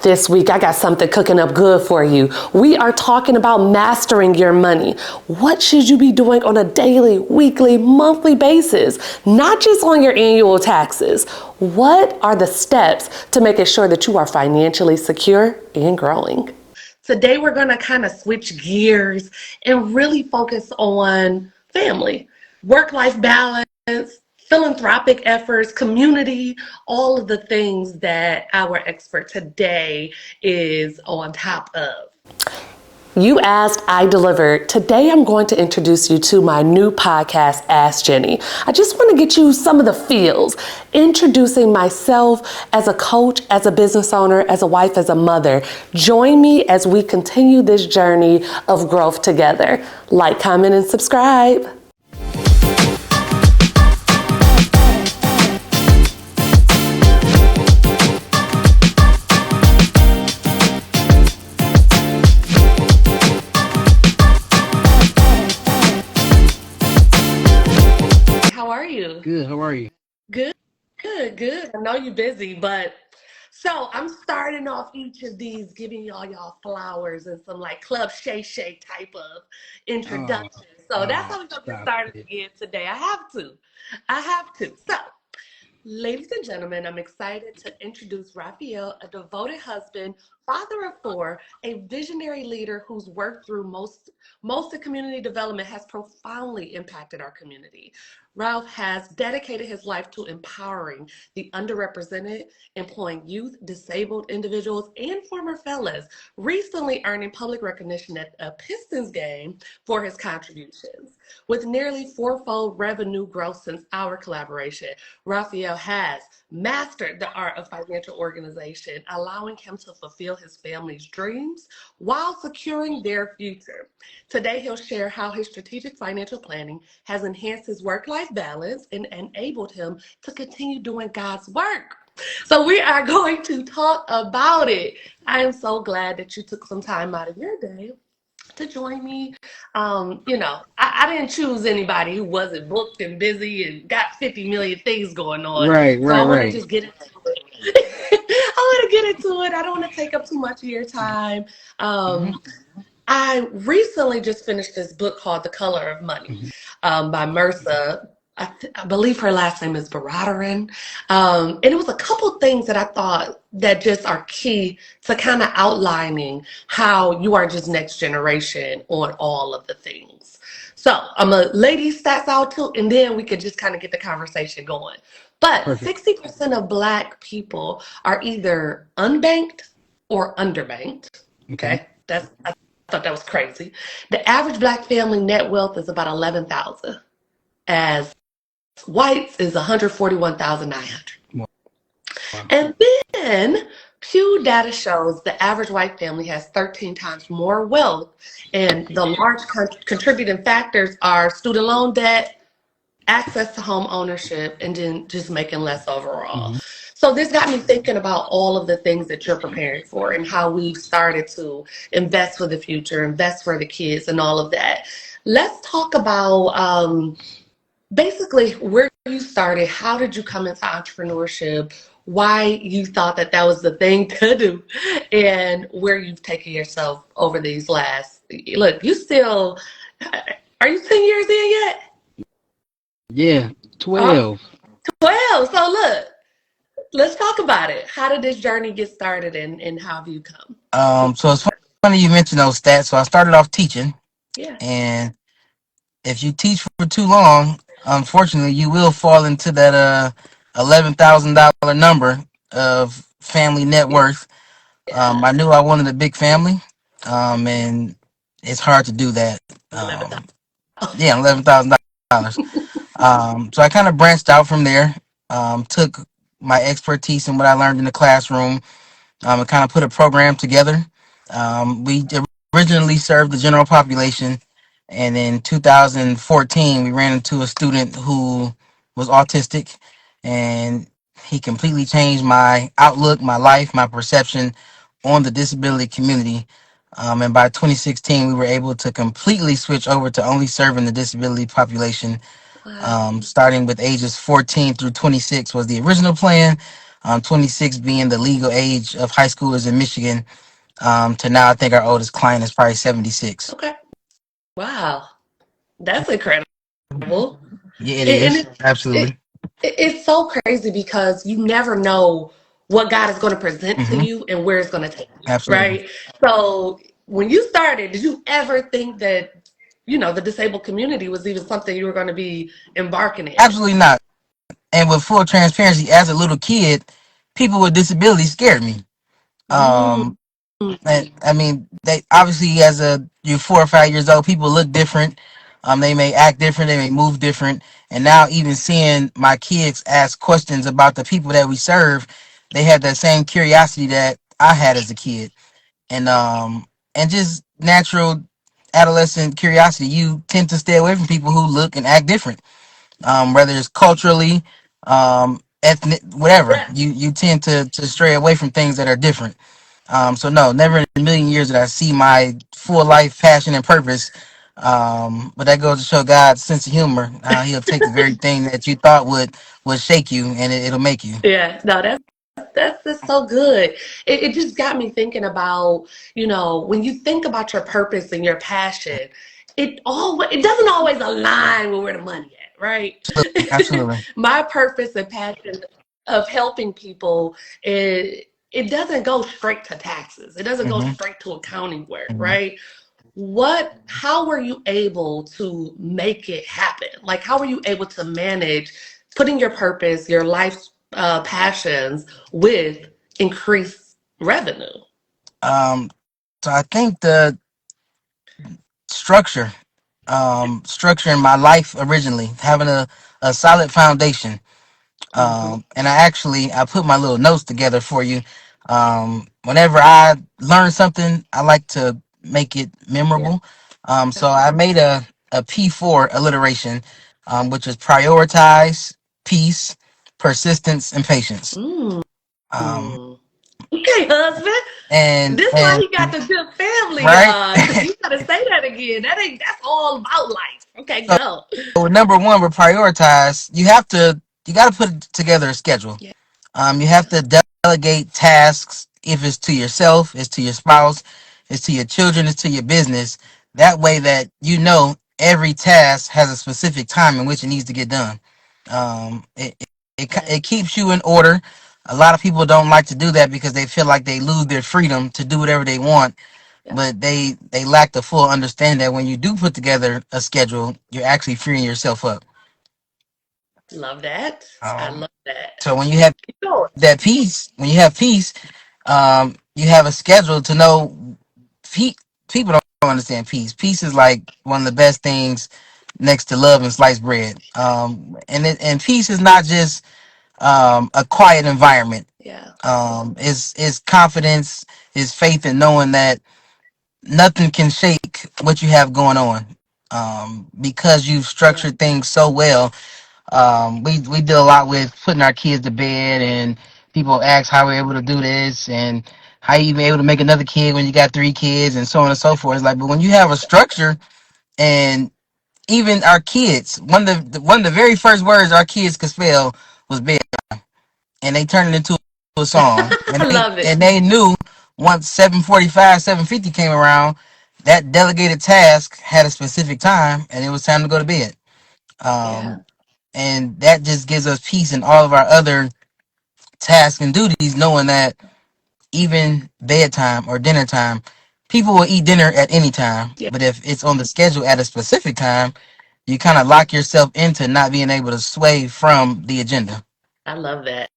This week, I got something cooking up good for you. We are talking about mastering your money. What should you be doing on a daily, weekly, monthly basis? Not just on your annual taxes. What are the steps to making sure that you are financially secure and growing? Today, we're going to kind of switch gears and really focus on family, work-life balance, philanthropic efforts, community, all of the things that our expert today is on top of. You asked, I delivered. Today I'm going to introduce you to my new podcast, Ask Jenni. I just want to get you some of the feels, introducing myself as a coach, as a business owner, as a wife, as a mother. Join me as we continue this journey of growth together. Like, comment, and subscribe. How are you? Good. How are you? Good, good. I know you're busy, but so I'm starting off each of these giving y'all flowers and some like Club Shay Shay type of Oh, introduction. So that's how we're gonna get stop started it. again today. I have to. I have to. So ladies and gentlemen, I'm excited to introduce Raphael, a devoted husband, father of four, a visionary leader whose work through most of community development has profoundly impacted our community. Ralph has dedicated his life to empowering the underrepresented, employing youth, disabled individuals, and former fellas, recently earning public recognition at a Pistons game for his contributions. With nearly fourfold revenue growth since our collaboration, Raphael has mastered the art of financial organization, allowing him to fulfill his family's dreams while securing their future. Today, he'll share how his strategic financial planning has enhanced his work-life balance and enabled him to continue doing God's work. So we are going to talk about it. I am so glad that you took some time out of your day to join me. I didn't choose anybody who wasn't booked and busy and got 50 million things going on. Right, So I right, want to right. just get into it. I want to get into it. I don't want to take up too much of your time. hmm Um, I recently just finished this book called The Color of Money hmm by Mercer. I believe her last name is Baradaran. And it was a couple things that I thought that just are key to kind of outlining how you are just next generation on all of the things. So I'm going to lay these stats out too, and then we could just kind of get the conversation going. But Perfect. 60% of Black people are either unbanked or underbanked. Okay. Okay, I thought that was crazy. The average Black family net wealth is about 11,000, as whites is 141,900. Wow. Wow. And then Pew data shows the average white family has 13 times more wealth, and the large contributing factors are student loan debt, access to home ownership, and then just making less overall. hmm So this got me thinking about all of the things that you're preparing for and how we've started to invest for the future, invest for the kids, and all of that. Let's talk about basically where you started. How did you come into entrepreneurship? Why you thought that that was the thing to do, and where you've taken yourself over these last. Look, you still are you 10 years in yet? Yeah. Oh, 12. 12. So look, let's talk about it. How did this journey get started, and how have you come? So it's funny you mentioned those stats. So I started off teaching, Yeah. and if you teach for too long, unfortunately, you will fall into that $11,000 number of family net worth. Yeah. I knew I wanted a big family, and it's hard to do that. 11,000. Yeah, $11,000. So I kind of branched out from there. Took my expertise and what I learned in the classroom, and kind of put a program together. We originally served the general population, and in 2014, we ran into a student who was autistic, and he completely changed my outlook, my life, my perception on the disability community. And by 2016, we were able to completely switch over to only serving the disability population, Wow. starting with ages 14 through 26 was the original plan. 26 being the legal age of high schoolers in Michigan. To now, I think our oldest client is probably 76. Okay. Wow. That's incredible. Yeah, it And is. Absolutely. it's so crazy because you never know what God is going to present to Hmm. you and where it's going to take you, Absolutely. right? So when you started, did you ever think that, the disabled community was even something you were going to be embarking in? Absolutely not. And with full transparency, as a little kid, people with disabilities scared me. Mm, Um, and I mean, they obviously, as you're 4 or 5 years old, people look different. They may act different, they may move different. And now, even seeing my kids ask questions about the people that we serve, they have that same curiosity that I had as a kid, and just natural adolescent curiosity. You tend to stay away from people who look and act different, whether it's culturally, ethnic, whatever. yeah. You tend to stray away from things that are different. So no, never in a million years did I see my full life passion and purpose. But that goes to show God's sense of humor. He'll take the very thing that you thought would shake you, and it'll make you. Yeah, no, that's so good. It just got me thinking about, when you think about your purpose and your passion, it doesn't always align with where the money at, right? Absolutely. My purpose and passion of helping people, it doesn't go straight to taxes. It doesn't go Hmm. straight to accounting work, Hmm. right? How were you able to make it happen? Like, how were you able to manage putting your purpose, your life's passions with increased revenue? Um, so I think the structure, structure in my life originally, having a solid foundation. Hmm. And I put my little notes together for you. Whenever I learn something, I like to make it Yeah. memorable. Okay. So I made a P4 alliteration, which is prioritize, peace, persistence, and patience. Mm. Um, Okay, husband. and This why and he got the good family. right. You gotta say that again. That's all about life. Okay, So go. number one, with prioritize, you got to put together a schedule. Yeah. You have to delegate tasks. If it's to yourself, it's to your spouse, it's to your children, it's to your business. That way, that every task has a specific time in which it needs to get done. Yeah. It keeps you in order. A lot of people don't like to do that because they feel like they lose their freedom to do whatever they want, Yeah. but they lack the full understanding that when you do put together a schedule, you're actually freeing yourself up. Love that. I Um, love that. so when you have Keep going. that peace, when you have peace, you have a schedule to know. Pe- People don't understand peace. Peace is like one of the best things next to love and sliced bread. And peace is not just a quiet environment. Yeah. Is confidence, is faith in knowing that nothing can shake what you have going on. Because you've Yeah. structured things so well. We do a lot with putting our kids to bed, and people ask how we're able to do this, and how you even able to make another kid when you got 3 kids, and so on and so forth. It's like, but when you have a structure, and even our kids, one of the very first words our kids could spell was bed, and they turned it into a song, and I love it. they knew once 7:45, 7:50 came around, that delegated task had a specific time, and it was time to go to bed. Yeah. Um, and that just gives us peace in all of our other tasks and duties, knowing that even bedtime or dinner time, people will eat dinner at any time, Yeah. but if it's on the schedule at a specific time, you kind of lock yourself into not being able to sway from the agenda. I love that.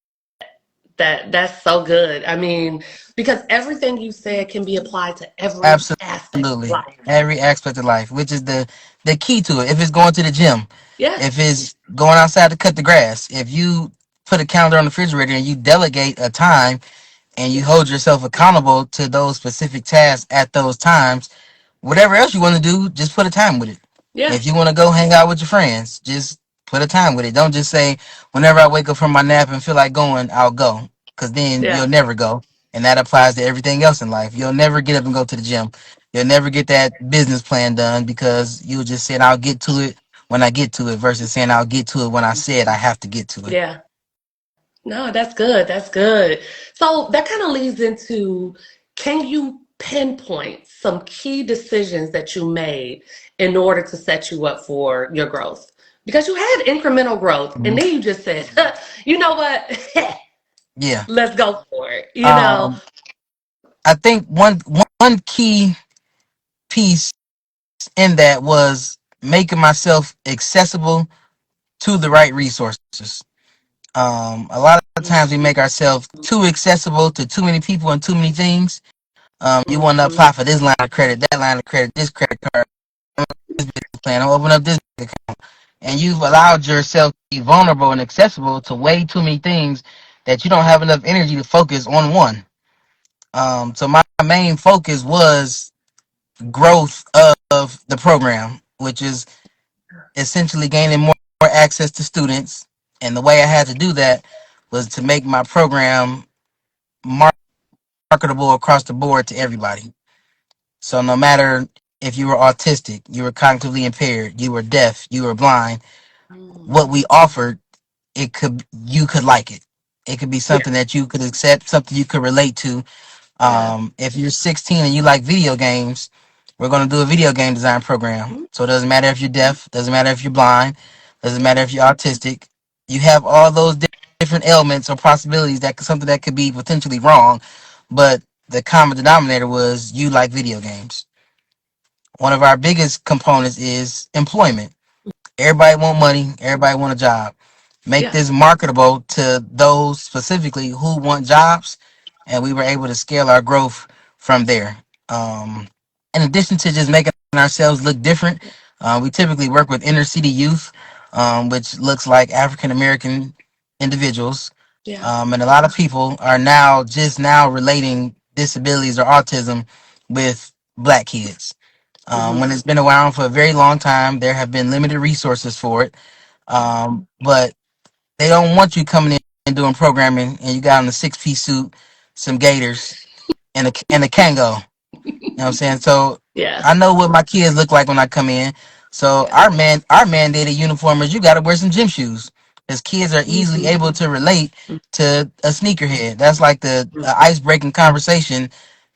That's so good. I mean, because everything you said can be applied to every aspect of Absolutely, life. every aspect of life, which is the key to it. If it's going to the gym, Yeah. if it's going outside to cut the grass, if you put a calendar on the refrigerator and you delegate a time and you Yeah. hold yourself accountable to those specific tasks at those times, whatever else you want to do, just put a time with it. Yeah. If you want to go hang out with your friends, just put a time with it. Don't just say, whenever I wake up from my nap and feel like going, I'll go. Because then Yeah. you'll never go. And that applies to everything else in life. You'll never get up and go to the gym. You'll never get that business plan done because you just said, I'll get to it when I get to it, versus saying, I'll get to it when I said I have to get to it. Yeah. No, that's good. That's good. So that kind of leads into, can you pinpoint some key decisions that you made in order to set you up for your growth? Because you had incremental growth and Mhm. then you just said, you know what? Yeah. Let's go for it. Um, I think one key piece in that was making myself accessible to the right resources. A lot of times we make ourselves too accessible to too many people and too many things. You want to Mm-hmm. apply for this line of credit, that line of credit, this credit card, this business plan, I'll open up this account. And you've allowed yourself to be vulnerable and accessible to way too many things that you don't have enough energy to focus on one. So my main focus was growth of the program, which is essentially gaining more access to students. And the way I had to do that was to make my program marketable across the board to everybody. So no matter if you were autistic, you were cognitively impaired, you were deaf, you were blind, what we offered, it could you could like it. It could be Yeah. something that you could accept, something you could relate to. Yeah. If you're 16 and you like video games, we're going to do a video game design program. So it doesn't matter if you're deaf, doesn't matter if you're blind, doesn't matter if you're autistic. You have all those different elements or possibilities that something that could be potentially wrong, but the common denominator was you like video games. One of our biggest components is employment. Everybody want money. Everybody want a job. Make Yeah. this marketable to those specifically who want jobs, and we were able to scale our growth from there. In addition to just making ourselves look different, we typically work with inner city youth, which looks like African American individuals, Yeah. and a lot of people are now just now relating disabilities or autism with black kids. Mm-hmm. When it's been around for a very long time, there have been limited resources for it. But they don't want you coming in and doing programming and you got on a 6-piece suit, some gaiters, and a Kango. You know what I'm saying? So Yeah. I know what my kids look like when I come in. So Yeah. our mandated uniform is you got to wear some gym shoes, because kids are easily Mm-hmm. able to relate to a sneakerhead. That's like the ice breaking conversation,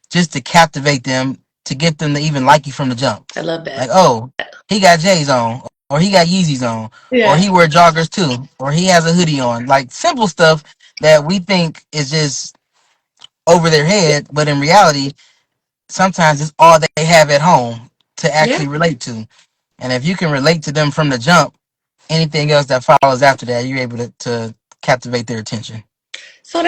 just to captivate them, to get them to even like you from the jump. I love Like, that. oh, he got J's on, or he got Yeezys on, or Yeah. he wear joggers too, or he has a hoodie on. Like simple stuff that we think is just over their head, but in reality, sometimes it's all they have at home to Yeah. actually relate to. And if you can relate to them from the jump, anything else that follows after that, you're able to captivate their attention. So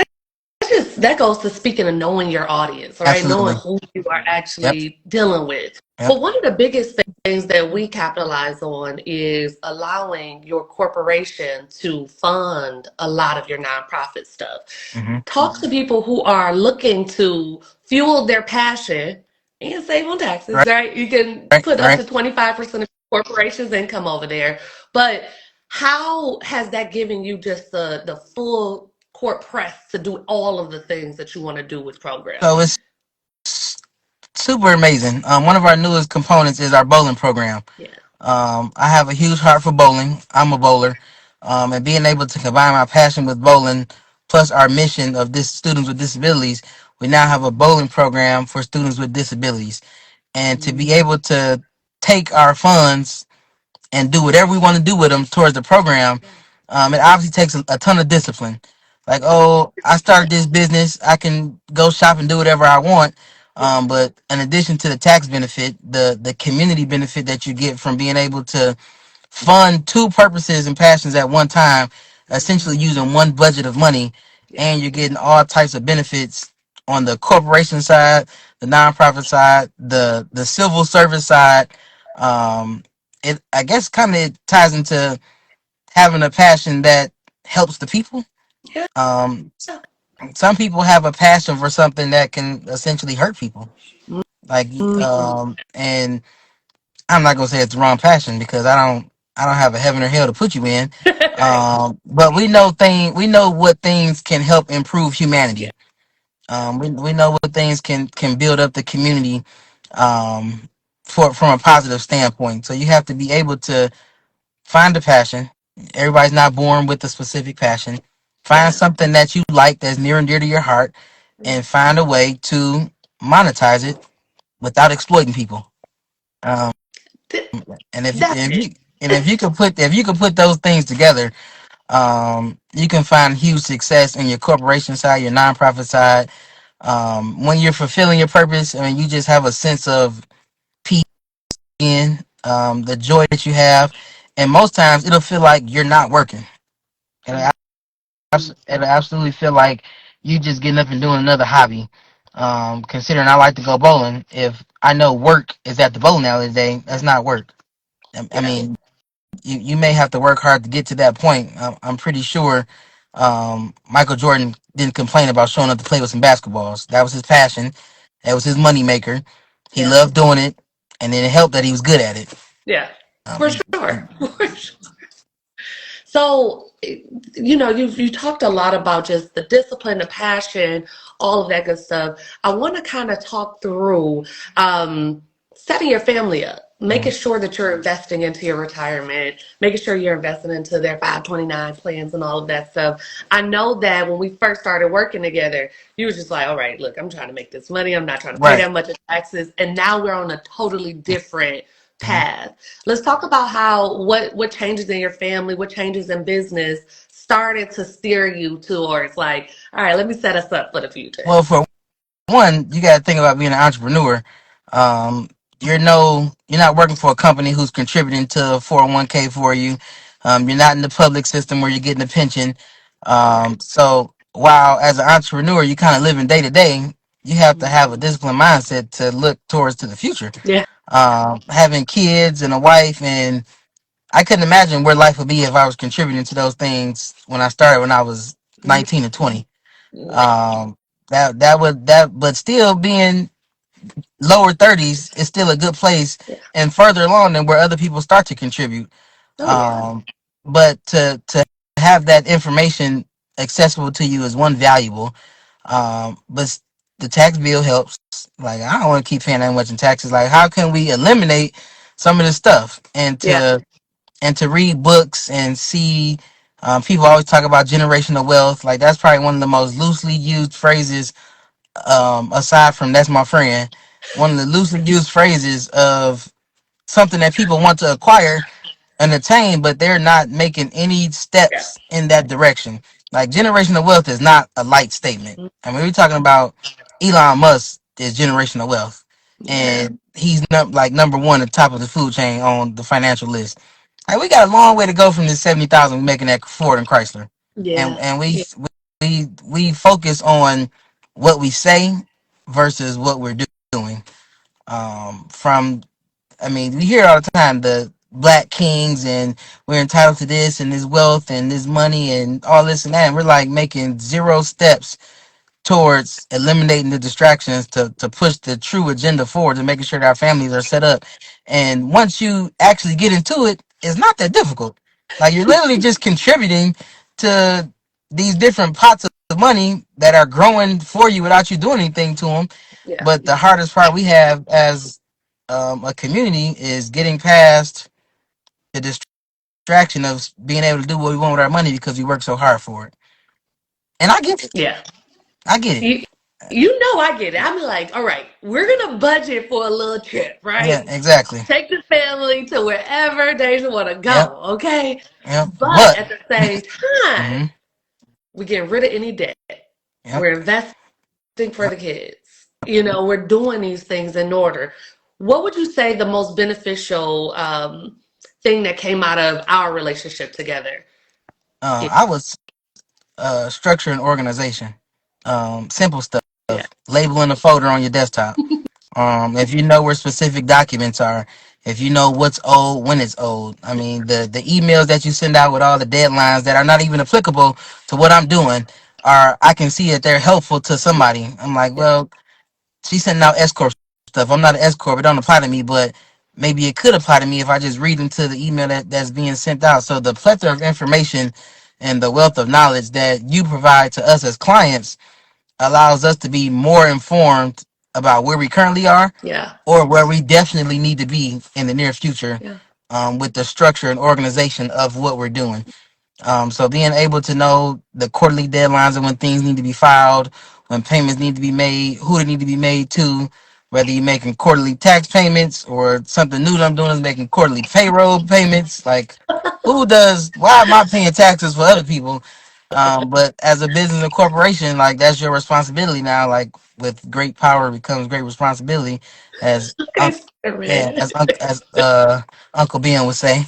that goes to speaking of knowing your audience, all right? Knowing Absolutely. who you are Yep. actually dealing with. Yep. But one of the biggest things that we capitalize on is allowing your corporation to fund a lot of your nonprofit stuff. Hmm. Talk to people who are looking to fuel their passion and save on taxes, Right. right? You can Right. put up Right. to 25% of your corporation's income over there. But how has that given you just the full court press to do all of the things that you want to do with So programming? it's super amazing. One of our newest components is our bowling program. Yeah. I have a huge heart for bowling. I'm a bowler. And being able to combine my passion with bowling plus our mission of this students with disabilities, we now have a bowling program for students with disabilities. And to be able to take our funds and do whatever we want to do with them towards the program, it obviously takes a ton of discipline. Like, oh, I started this business, I can go shop and do whatever I want. But in addition to the tax benefit, the community benefit that you get from being able to fund two purposes and passions at one time, essentially using one budget of money, Yeah. and you're getting all types of benefits on the corporation side, the nonprofit side, the civil service side. Um, it I guess kind of ties into having a passion that helps the people. Yeah. Um, some people have a passion for something that can essentially hurt people. Like, Mm. and I'm not gonna say it's the wrong passion, because I don't have a heaven or hell to put you in. But we know what things can help improve Yeah. humanity. We know what things can build up the community, um, for from a positive standpoint. So you have to be able to find a passion. Everybody's not born with a specific passion. Find Yeah. something that you like that's near and dear to your heart, Yeah. and find a way to monetize it without exploiting people. Um, Th- and if That's if it. you and if you can put those things together, you can find huge success in your corporation side, your nonprofit side. When you're fulfilling your purpose, I mean, you just have a sense of peace in the joy that you have, and most times it'll feel like you're not working. It'll, it'll absolutely feel like you just getting up and doing another hobby. Considering I like to go bowling, if I know work is at the bowling alley today, that's not work. I Yeah. mean, you may have to work hard to get to that point. I'm pretty sure Michael Jordan didn't complain about showing up to play with some basketballs. That was his passion. That was his money maker. He Yeah. loved doing it, and then it helped that he was good at it. Yeah. For Um, sure. For sure. So, you talked a lot about just the discipline, the passion, all of that good stuff. I want to kind of talk through setting your family up, making mhm. sure that you're investing into your retirement, making sure you're investing into their 529 plans and all of that stuff. I know that when we first started working together, you was just like, all right, look, I'm trying to make this money. I'm not trying to pay Right. that much in taxes. And now we're on a totally different Mhm. path. Let's talk about how what changes in your family, what changes in business started to steer you towards like, all right, let me set us up for the future. Well, for one, you got to think about being an entrepreneur. Um, you're not working for a company who's contributing to 401k for you. You're not in the public system where you're getting a pension. Right. So while as an entrepreneur, you kind of living day to day, you have to have a Mhm. disciplined mindset to look towards to the future. Yeah. Having kids and a wife, and I couldn't imagine where life would be if I was contributing to those things when I started when I was Mhm. 19 and 20. Right. Um, but still being lower 30s is still a good place Yeah. and further along than where other people start to contribute. Oh yeah. But to have that information accessible to you is one valuable. But the tax bill helps. Like I don't want to keep paying that much in taxes. Like how can we eliminate some of this stuff Yeah. and to read books and see. People always talk about generational wealth. Like that's probably one of the most loosely used phrases. Aside from "that's my friend," one of the loosely used phrases of something that people want to acquire and attain, but they're not making any Yeah. steps in that direction. Like generational wealth is not a light statement. I mean, we're talking about Elon Musk is generational wealth, Yeah. and he's like number one at the top of the food chain on the financial list. Like we got a long way to go from this 70,000 we're making at Ford and Chrysler, and Yeah. we we focus on what we say versus what we're doing. From I mean, we hear all the time the black kings and we're entitled to this and this wealth and this money and all this and that, and we're like making zero steps towards eliminating the distractions to push the true agenda forward and making sure that our families are set up. And once you actually get into it, it's not that difficult. Like you're literally just contributing to these different pots of money that are growing for you without you doing anything to them. Yeah. But the hardest part we have as a community is getting past the distraction of being able to do what we want with our money because we work so hard for it. And I get it. Yeah. I get it. You, you know I get it. I'm like, all right, we're gonna budget for a little trip, Yeah, right? exactly. Take the family to wherever they want to Yep. go, okay? Yep. But But at the same time, hmm we get rid of any debt. yep. We're investing for Yep. the kids. We're doing these things in order. What would you say the most beneficial thing that came out of our relationship together? I was structure and organization. Simple stuff. Yeah, Labeling a folder on your desktop. If you know where specific documents are, if you know what's old, when it's old. I mean, the emails that you send out with all the deadlines that are not even applicable to what I'm doing are, I can see that they're helpful to somebody. I'm like, yeah, well, she's sending out S corp stuff. I'm not an S corp. It don't apply to me, but maybe it could apply to me if I just read into the email that's being sent out. So the plethora of information and the wealth of knowledge that you provide to us as clients allows us to be more informed about where we currently are yeah, or where we definitely need to be in the near future, yeah. with the structure and organization of what we're doing. So being able to know the quarterly deadlines and when things need to be filed, when payments need to be made, who they need to be made to, whether you're making quarterly tax payments or something new that I'm doing is making quarterly payroll payments. Like, why am I paying taxes for other people? But as a business and corporation, like that's your responsibility now. Like with great power becomes great responsibility, as Okay, Spirit. Uncle Ben would say.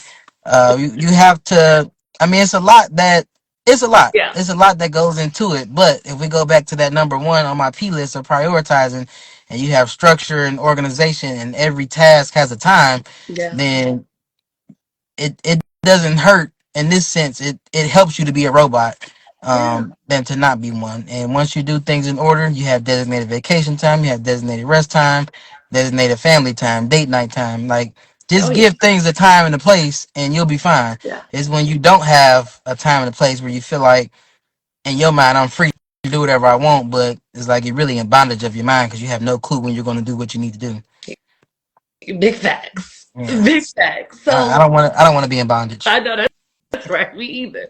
You have to. I mean, it's a lot that it's a lot. Yeah, It's a lot that goes into it. But if we go back to that number one on my P list of prioritizing, and you have structure and organization, and every task has a time, yeah, then it doesn't hurt in this sense. It helps you to be a robot yeah, than to not be one. And once you do things in order, you have designated vacation time, you have designated rest time, designated family time, date night time. Like oh just yeah, give things a time and a place and you'll be fine. yeah. It's when you don't have a time and a place where you feel like in your mind I'm free to do whatever I want, but it's like you're really in bondage of your mind because you have no clue when you're going to do what you need to do. Big facts, Yeah. big facts. I So don't want to. I don't want to be in bondage. I know that's right, me either.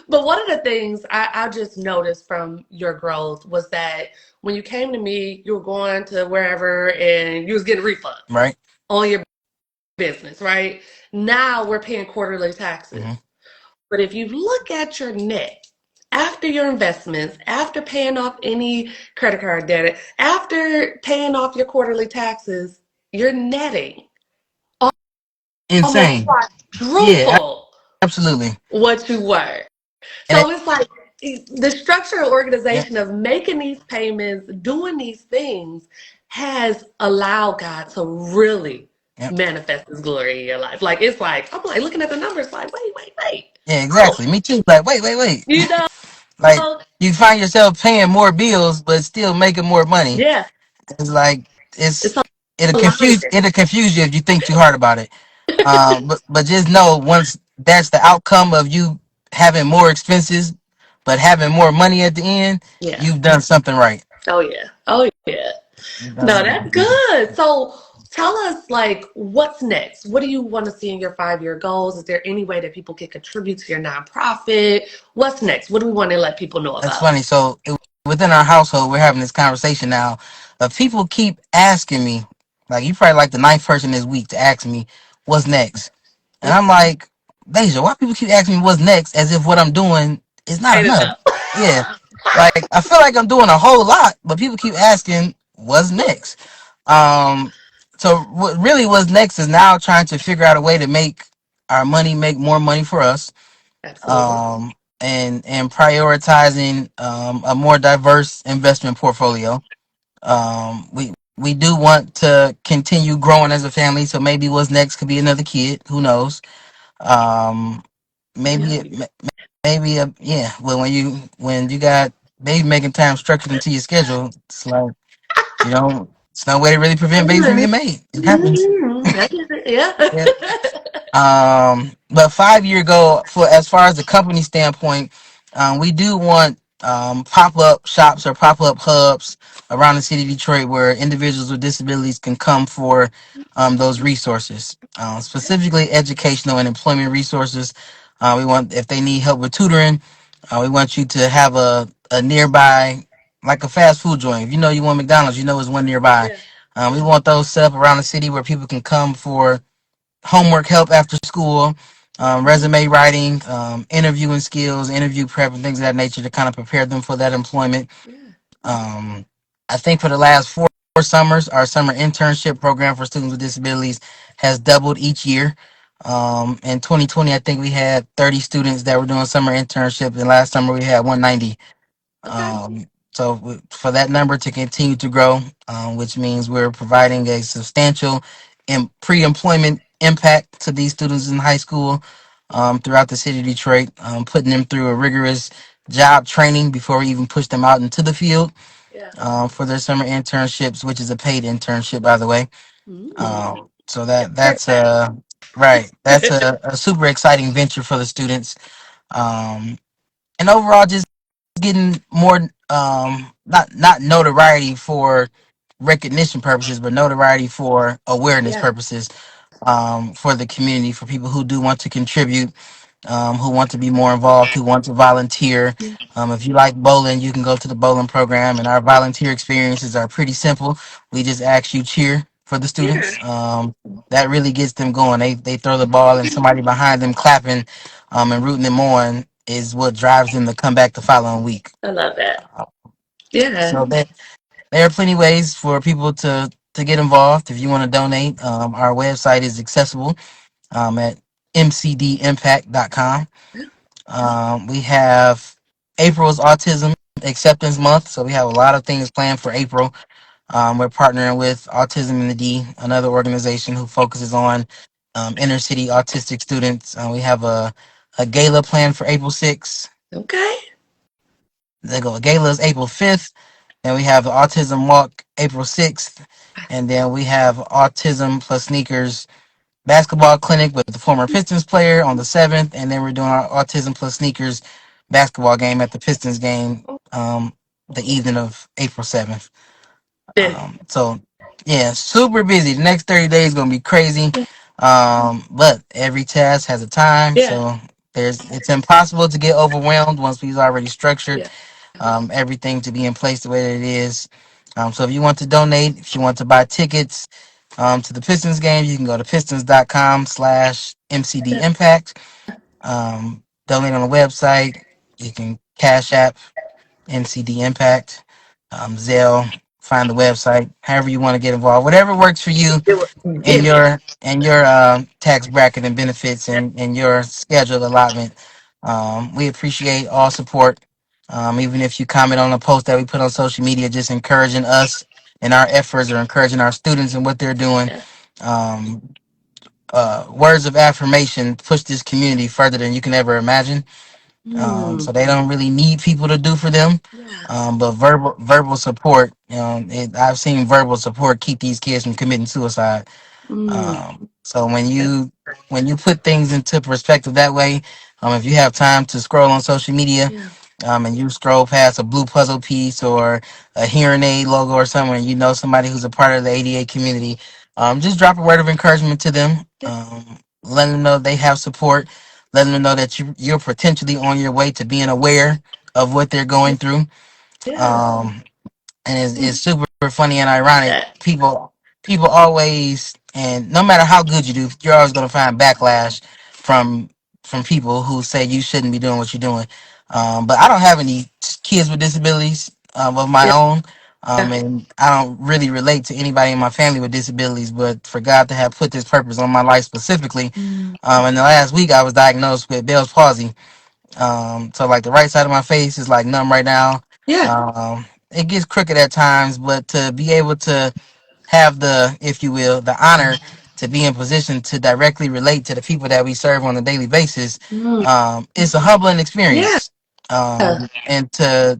But one of the things I just noticed from your growth was that when you came to me, you were going to wherever and you was getting refunds Right. on your business, right? Now we're paying quarterly taxes. Hmm. But if you look at your net after your investments, after paying off any credit card debt, after paying off your quarterly taxes, you're netting almost Insane. Yeah. quadruple Absolutely. what you were. And So it's like the structure and yeah. organization of making these payments, doing these things has allowed God to really Yeah. manifest his glory in your life. Like it's like I'm like looking at the numbers like wait. Yeah. Oh, Exactly. Me too. Like, wait. you know, Like, you find yourself paying more bills, but still making more money. yeah, It's like it's it's it'll alignment. confuse you if you think too hard about it. But just know once that's the outcome of you having more expenses, but having more money at the end, Yeah. you've done something right. Oh yeah. Oh yeah. You've done No, something that's right. good. So tell us like what's next? What do you want to see in your 5-year goals? Is there any way that people can contribute to your nonprofit? What's next? What do we want to let people know That's about? funny. So within our household, we're having this conversation now. People keep asking me, like you probably like the ninth person this week to ask me what's next, and I'm like, Deja, why people keep asking me what's next as if what I'm doing is not Ain't enough? enough. Yeah, like I feel like I'm doing a whole lot, but people keep asking what's next. Um, so what really what's next is now trying to figure out a way to make our money make more money for us, Absolutely. um, and prioritizing a more diverse investment portfolio. We do want to continue growing as a family, so maybe what's next could be another kid. Who knows? Um, maybe Yeah. it, maybe yeah. Well, when you got baby making time structured into your schedule, it's like you know, it's no way to really prevent babies from Mhm. getting made. It happens. I get it. Yeah. Yeah. But 5 year goal for as far as the company standpoint, we do want pop up shops or pop up hubs around the city of Detroit where individuals with disabilities can come for those resources, specifically educational and employment resources. We want if they need help with tutoring, we want you to have a nearby, like a fast food joint. If you know you want McDonald's, you know there's one nearby. Yeah. We Yeah. want those set up around the city where people can come for homework help after school, Mhm. resume writing, interviewing skills, interview prep, and things of that nature to kind of prepare them for that employment. Yeah. Um, I think for the last four summers, our summer internship program for students with disabilities has doubled each year. In 2020, I think we had 30 students that were doing summer internship, and last summer we had 190. Okay. For that number to continue to grow, which means we're providing a substantial pre-employment impact to these students in high school throughout the city of Detroit, putting them through a rigorous job training before we even push them out into the field Yeah. for their summer internships, which is a paid internship, by the way. So Yeah. that's right. That's a super exciting venture for the students, um, and overall, just getting more not notoriety for recognition purposes, but notoriety for awareness Yeah. purposes for the community, for people who do want to contribute. who want to be more involved, who want to volunteer. If you like bowling, you can go to the bowling program, and our volunteer experiences are pretty simple. We just ask you cheer for the Yeah. students. That really gets them going. They throw the ball, and somebody behind them clapping and rooting them on is what drives them to come back the following week. I love that. Uh, Yeah. so that there are plenty ways for people to get involved. If you want to donate, our website is accessible at mcdimpact.com. We have April's Autism Acceptance Month, so we have a lot of things planned for April. We're partnering with Autism in the D, another organization who focuses on inner city autistic students. We have a gala planned for April 6th. Okay. The gala is April 5th. Then we have the Autism Walk April 6th. And then we have Autism Plus Sneakers basketball clinic with the former Pistons player on the 7th, and then we're doing our Autism Plus Sneakers basketball game at the Pistons game the evening of April 7th. Yeah. So, yeah, super busy. The next 30 days going to be crazy, but every task has a time, Yeah. so it's impossible to get overwhelmed once we've already structured Yeah. everything to be in place the way that it is. So if you want to donate, if you want to buy tickets to the Pistons game, you can go to pistons.com/MCD Impact. Donate on the website. You can Cash App MCD Impact, Zelle, find the website, however you want to get involved. Whatever works for you and Give it. your tax bracket and benefits and your scheduled allotment. We appreciate all support. Even if you comment on a post that we put on social media, just encouraging us in our efforts or encouraging our students and what they're doing. Yeah. Um, Words of affirmation push this community further than you can ever imagine. Mm. So they don't really need people to do for them. Yeah. But verbal support, I've seen verbal support keep these kids from committing suicide. Mm. So when you put things into perspective that way, if you have time to scroll on social media, Yeah. and you scroll past a blue puzzle piece or a hearing aid logo or somewhere, and you know somebody who's a part of the ADA community, just drop a word of encouragement to them. Letting them know they have support, letting them know that you're potentially on your way to being aware of what they're going through. Yeah. Um, and Mm. it's super funny and ironic. That. People always, and no matter how good you do, you're always going to find backlash from from people who say you shouldn't be doing what you're doing. But I don't have any kids with disabilities of my Yeah. own, and I don't really relate to anybody in my family with disabilities. But for God to have put this purpose on my life specifically, Mm. in the last week I was diagnosed with Bell's palsy, so like the right side of my face is like numb right now. Yeah. It gets crooked at times, but to be able to have the, if you will, the honor to be in position to directly relate to the people that we serve on a daily basis, Mm. it's a humbling Yeah. experience. And to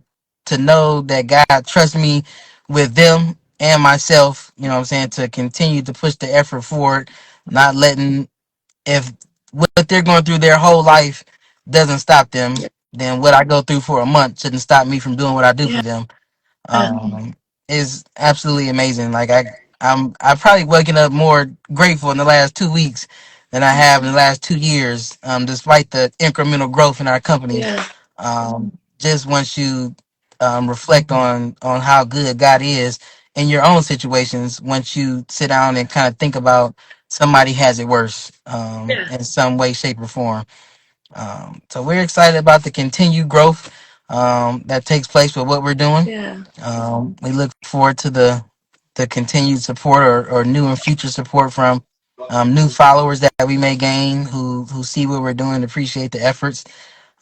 know that God trusts me with them and myself, you know what I'm saying, to continue to push the effort forward, not letting if what they're going through their whole life doesn't stop them, then what I go through for a month shouldn't stop me from doing what I do for Yeah. them. um, is absolutely amazing. Like I've probably waken up more grateful in the last 2 weeks than I have in the last 2 years, despite the incremental growth in our company. Yeah. Just once you reflect on how good God is in your own situations, once you sit down and kind of think about somebody has it worse Yeah. in some way, shape, or form. So we're excited about the continued growth that takes place with what we're doing. Yeah. We look forward to the continued support or new and future support from new followers that we may gain who see what we're doing, appreciate the efforts.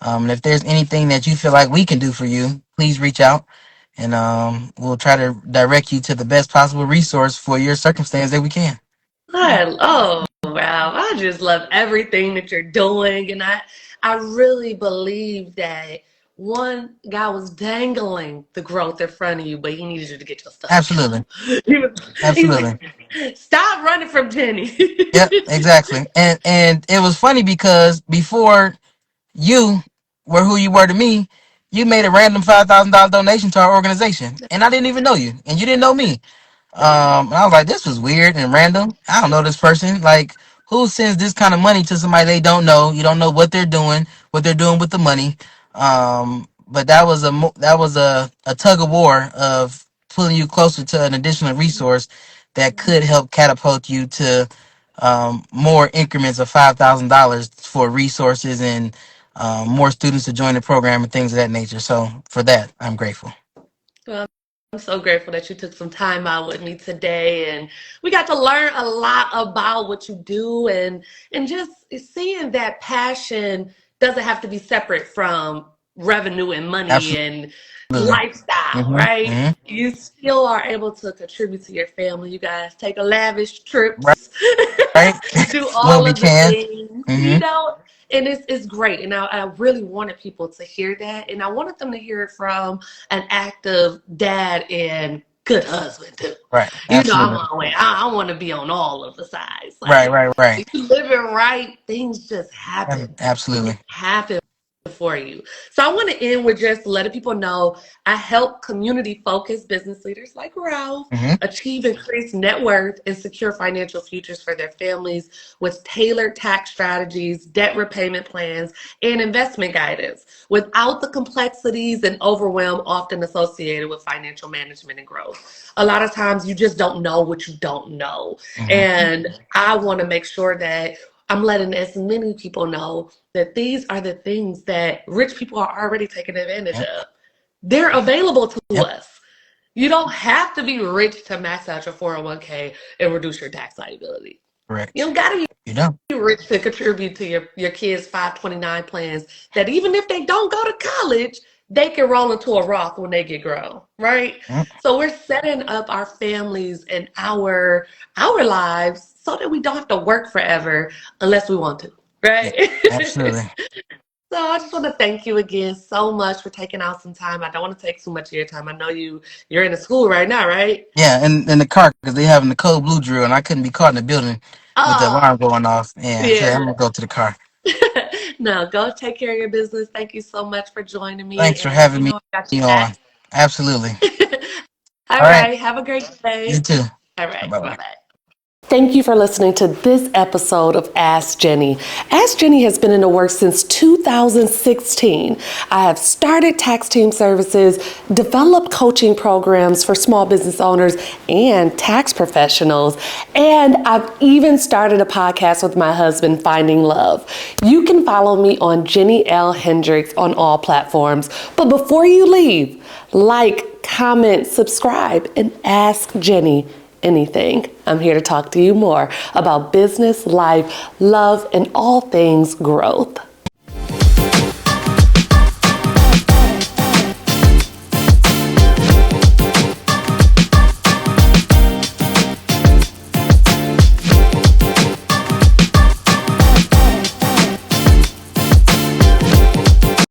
And if there's anything that you feel like we can do for you, please reach out, and we'll try to direct you to the best possible resource for your circumstance that we can. Oh wow. I just love everything that you're doing. And I really believe that one guy was dangling the growth in front of you, but he needed you to get your stuff Absolutely, together. He was absolutely. like, stop running from Jenny. Yep, exactly. And it was funny because before you were who you were to me, you made a random $5,000 donation to our organization, and I didn't even know you, and you didn't know me. And I was like, this was weird and random. I don't know this person. Like, who sends this kind of money to somebody they don't know? You don't know what they're doing with the money. But that was a tug of war of pulling you closer to an additional resource that could help catapult you to more increments of $5,000 for resources and more students to join the program and things of that nature. So for that, I'm grateful. Well, I'm so grateful that you took some time out with me today, and we got to learn a lot about what you do, and just seeing that passion doesn't have to be separate from revenue and money Absolutely. and lifestyle, Hmm. right? Hmm. You still are able to contribute to your family. You guys take a lavish Right. trips, Right. do When all we of the can. things, Hmm. and it's great. And I really wanted people to hear that, and I wanted them to hear it from an active dad and good husband too. Right. I'm Absolutely. always I want to be on all of the sides. Right. Like, Right. Right. if you living right, things just happen. Things Absolutely. happen for you. So I want to end with just letting people know I help community focused business leaders like Ralph Hmm. achieve increased net worth and secure financial futures for their families with tailored tax strategies, debt repayment plans, and investment guidance without the complexities and overwhelm often associated with financial management and growth. A lot of times you just don't know what you don't know. Hmm. And I want to make sure that I'm letting as many people know that these are the things that rich people are already taking advantage Yep. of. They're available to Yep. us. You don't have to be rich to max out your 401k and reduce your tax liability. You Correct. don't got to You know. be rich to contribute to your kids' 529 plans that even if they don't go to college, they can roll into a Roth when they get grown, right? Yep. So we're setting up our families and our lives so that we don't have to work forever unless we want to, Yeah. right? Absolutely. So I just want to thank you again so much for taking out some time. I don't want to take too much of your time. I know you're in a school right now, right? Yeah, and in the car because they having the code blue drill, and I couldn't be caught in the building with the Oh, alarm going off. Yeah, so I'm yeah. gonna go to the car. No, go take care of your business. Thank you so much for joining me, Thanks for and having me I got your on. back. Absolutely. All All right. right. Have a great You day. too. All Bye right. bye. Bye bye. Thank you for listening to this episode of Ask Jenni. Ask Jenni has been in the works since 2016. I have started tax team services, developed coaching programs for small business owners and tax professionals, and I've even started a podcast with my husband, Finding Love. You can follow me on Jenni L. Hendricks on all platforms. But before you leave, like, comment, subscribe, and ask Jenni anything. I'm here to talk to you more about business, life, love, and all things growth.